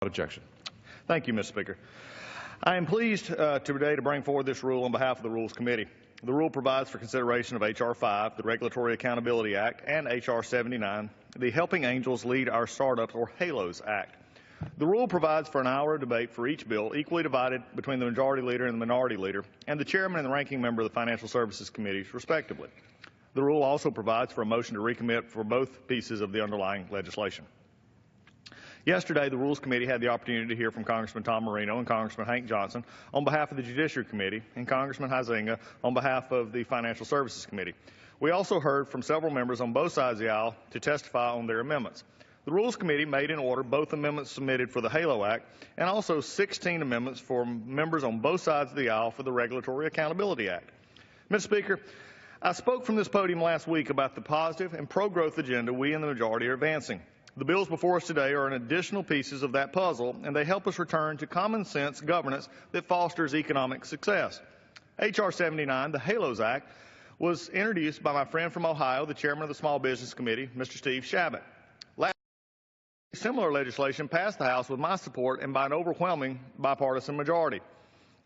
Without objection. Thank you, Mr. Speaker. I am pleased today to bring forward this rule on behalf of the Rules Committee. The rule provides for consideration of H.R. 5, the Regulatory Accountability Act, and H.R. 79, the Helping Angels Lead Our Startups, or HALOS Act. The rule provides for an hour of debate for each bill, equally divided between the Majority Leader and the Minority Leader, and the Chairman and the Ranking Member of the Financial Services Committees, respectively. The rule also provides for a motion to recommit for both pieces of the underlying legislation. Yesterday, the Rules Committee had the opportunity to hear from Congressman Tom Marino and Congressman Hank Johnson on behalf of the Judiciary Committee and Congressman Huizenga on behalf of the Financial Services Committee. We also heard from several members on both sides of the aisle to testify on their amendments. The Rules Committee made in order both amendments submitted for the HALO Act and also 16 amendments for members on both sides of the aisle for the Regulatory Accountability Act. Mr. Speaker, I spoke from this podium last week about the positive and pro-growth agenda we in the majority are advancing. The bills before us today are an additional pieces of that puzzle, and they help us return to common sense governance that fosters economic success. H.R. 79, the HALOS Act, was introduced by my friend from Ohio, the chairman of the Small Business Committee, Mr. Steve Shabbat. Similar legislation passed the House with my support and by an overwhelming bipartisan majority.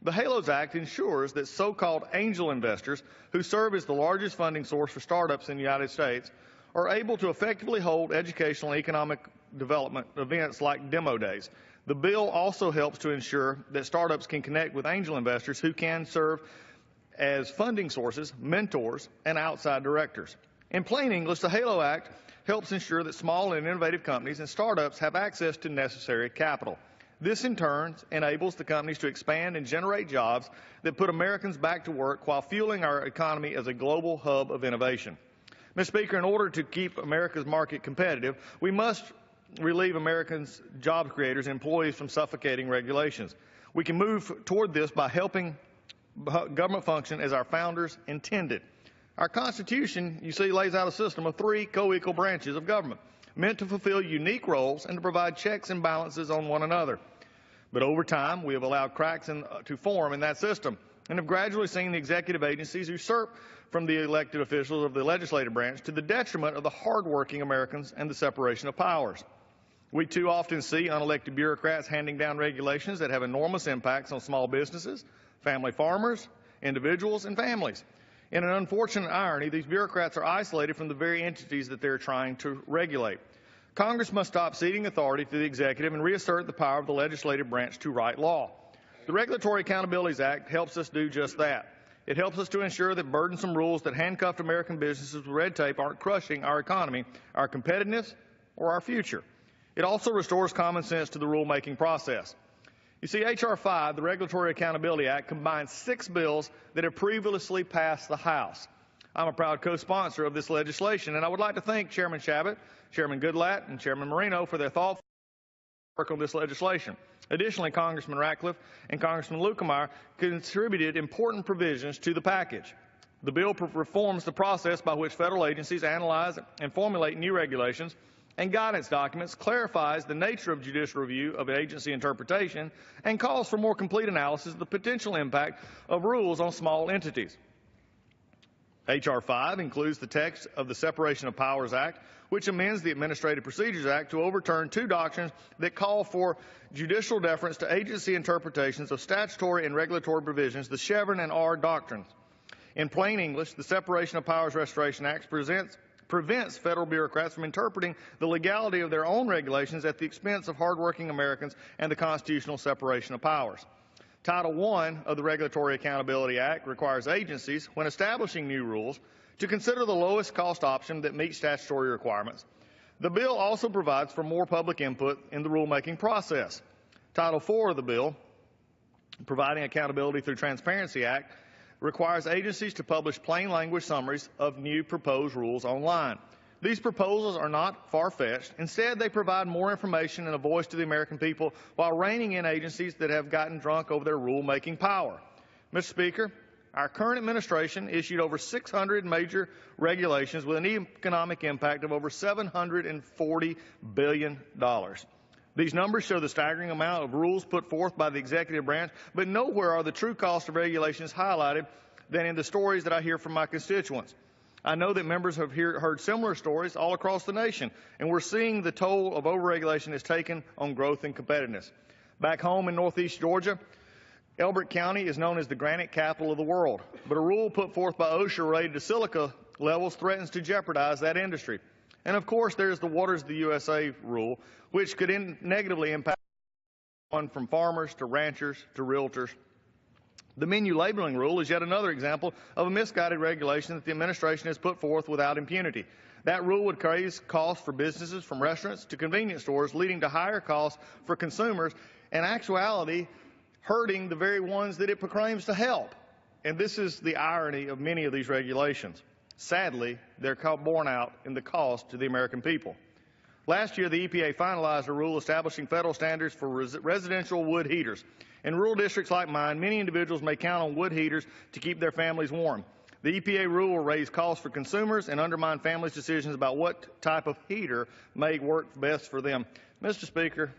The HALOS Act ensures that so-called angel investors, who serve as the largest funding source for startups in the United States, are able to effectively hold educational and economic development events like demo days. The bill also helps to ensure that startups can connect with angel investors who can serve as funding sources, mentors, and outside directors. In plain English, the HALO Act helps ensure that small and innovative companies and startups have access to necessary capital. This, in turn, enables the companies to expand and generate jobs that put Americans back to work while fueling our economy as a global hub of innovation. Mr. Speaker, in order to keep America's market competitive, we must relieve Americans' job creators and employees from suffocating regulations. We can move toward this by helping government function as our founders intended. Our Constitution, you see, lays out a system of 3 co-equal branches of government, meant to fulfill unique roles and to provide checks and balances on one another. But over time, we have allowed cracks to form in that system and have gradually seen the executive agencies usurp from the elected officials of the legislative branch to the detriment of the hardworking Americans and the separation of powers. We too often see unelected bureaucrats handing down regulations that have enormous impacts on small businesses, family farmers, individuals, and families. In an unfortunate irony, these bureaucrats are isolated from the very entities that they're trying to regulate. Congress must stop ceding authority to the executive and reassert the power of the legislative branch to write law. The Regulatory Accountability Act helps us do just that. It helps us to ensure that burdensome rules that handcuffed American businesses with red tape aren't crushing our economy, our competitiveness, or our future. It also restores common sense to the rulemaking process. You see, H.R. 5, the Regulatory Accountability Act, combines 6 bills that have previously passed the House. I'm a proud co-sponsor of this legislation, and I would like to thank Chairman Shabbat, Chairman Goodlatte, and Chairman Marino for their thoughtful work on this legislation. Additionally, Congressman Ratcliffe and Congressman Lukemeyer contributed important provisions to the package. The bill reforms the process by which federal agencies analyze and formulate new regulations and guidance documents, clarifies the nature of judicial review of agency interpretation, and calls for more complete analysis of the potential impact of rules on small entities. H.R. 5 includes the text of the Separation of Powers Act, which amends the Administrative Procedures Act to overturn 2 doctrines that call for judicial deference to agency interpretations of statutory and regulatory provisions, the Chevron and R doctrines. In plain English, the Separation of Powers Restoration Act prevents federal bureaucrats from interpreting the legality of their own regulations at the expense of hardworking Americans and the constitutional separation of powers. Title I of the Regulatory Accountability Act requires agencies, when establishing new rules, to consider the lowest cost option that meets statutory requirements. The bill also provides for more public input in the rulemaking process. Title IV of the bill, Providing Accountability Through Transparency Act, requires agencies to publish plain language summaries of new proposed rules online. These proposals are not far-fetched. Instead, they provide more information and a voice to the American people while reining in agencies that have gotten drunk over their rulemaking power. Mr. Speaker, our current administration issued over 600 major regulations with an economic impact of over $740 billion. These numbers show the staggering amount of rules put forth by the executive branch, but nowhere are the true costs of regulations highlighted than in the stories that I hear from my constituents. I know that members have heard similar stories all across the nation, and we're seeing the toll of overregulation has taken on growth and competitiveness. Back home in northeast Georgia, Elbert County is known as the granite capital of the world, but a rule put forth by OSHA related to silica levels threatens to jeopardize that industry. And of course, there's the Waters of the USA rule, which could negatively impact everyone from farmers to ranchers to realtors. The menu labeling rule is yet another example of a misguided regulation that the administration has put forth without impunity. That rule would raise costs for businesses from restaurants to convenience stores, leading to higher costs for consumers, and in actuality, hurting the very ones that it proclaims to help. And this is the irony of many of these regulations. Sadly, they're borne out in the cost to the American people. Last year, the EPA finalized a rule establishing federal standards for residential wood heaters. In rural districts like mine, many individuals may count on wood heaters to keep their families warm. The EPA rule will raise costs for consumers and undermine families' decisions about what type of heater may work best for them. Mr. Speaker,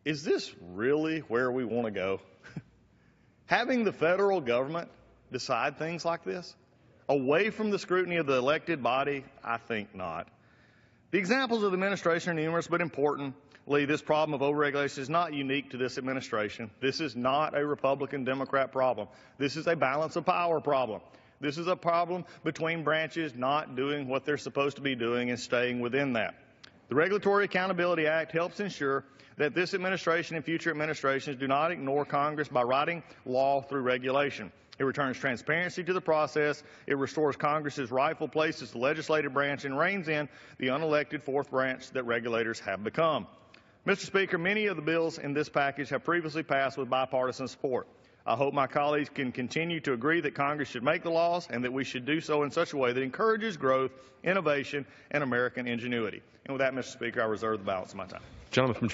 is this really where we want to go? Having the federal government decide things like this? Away from the scrutiny of the elected body? I think not. The examples of the administration are numerous, but importantly, this problem of overregulation is not unique to this administration. This is not a Republican-Democrat problem. This is a balance of power problem. This is a problem between branches not doing what they're supposed to be doing and staying within that. The Regulatory Accountability Act helps ensure that this administration and future administrations do not ignore Congress by writing law through regulation. It returns transparency to the process. It restores Congress's rightful place as the legislative branch and reins in the unelected fourth branch that regulators have become. Mr. Speaker, many of the bills in this package have previously passed with bipartisan support. I hope my colleagues can continue to agree that Congress should make the laws and that we should do so in such a way that encourages growth, innovation, and American ingenuity. And with that, Mr. Speaker, I reserve the balance of my time. Gentleman from